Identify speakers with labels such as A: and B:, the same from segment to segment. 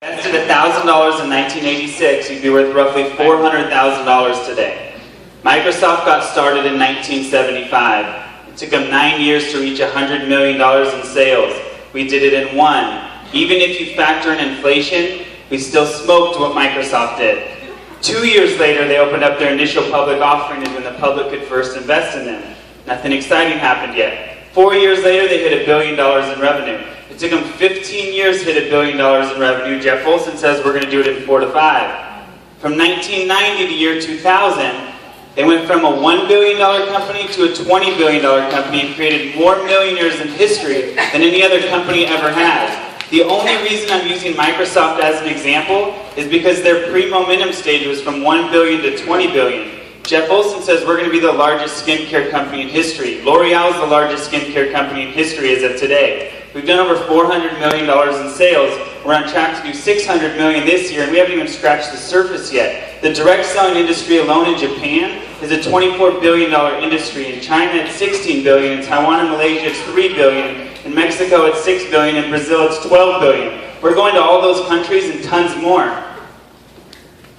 A: Invested $1,000 in 1986, you'd be worth roughly $400,000 today. Microsoft got started in 1975. It took them 9 years to reach $100 million in sales. We did it in 1. Even if you factor in inflation, we still smoked what Microsoft did. 2 years later, they opened up their initial public offering is when the public could first invest in them. Nothing exciting happened yet. 4 years later, they hit $1 billion in revenue. It took them 15 years to hit $1 billion in revenue. Jeff Olson says we're going to do it in 4 to 5. From 1990 to year 2000, they went from a $1 billion company to a $20 billion company and created more millionaires in history than any other company ever has. The only reason I'm using Microsoft as an example is because their pre-momentum stage was from $1 billion to $20 billion. Jeff Olson says we're going to be the largest skincare company in history. L'Oreal is the largest skincare company in history as of today. We've done over $400 million in sales. We're on track to do $600 million this year, and we haven't even scratched the surface yet. The direct selling industry alone in Japan is a $24 billion industry. In China, it's $16 billion. In Taiwan and Malaysia, it's $3 billion. In Mexico, it's $6 billion. In Brazil, it's $12 billion. We're going to all those countries and tons more.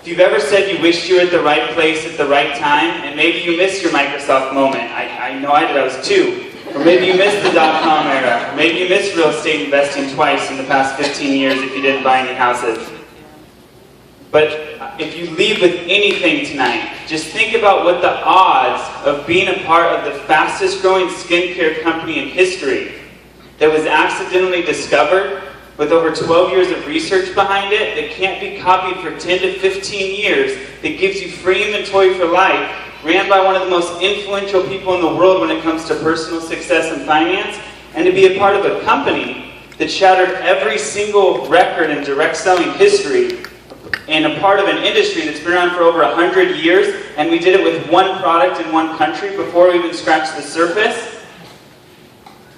A: If you've ever said you wished you were at the right place at the right time, and maybe you missed your Microsoft moment, I know I did, I was 2. Or maybe you missed the dot-com era. Or maybe you missed real estate investing twice in the past 15 years if you didn't buy any houses. But if you leave with anything tonight, just think about what the odds of being a part of the fastest growing skincare company in history that was accidentally discovered with over 12 years of research behind it, that can't be copied for 10 to 15 years, that gives you free inventory for life, ran by one of the most influential people in the world when it comes to personal success and finance, and to be a part of a company that shattered every single record in direct selling history, and a part of an industry that's been around for over 100 years, and we did it with one product in one country before we even scratched the surface.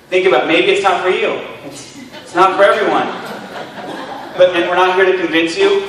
A: Think about it. Maybe it's not for you. It's not for everyone. And we're not here to convince you.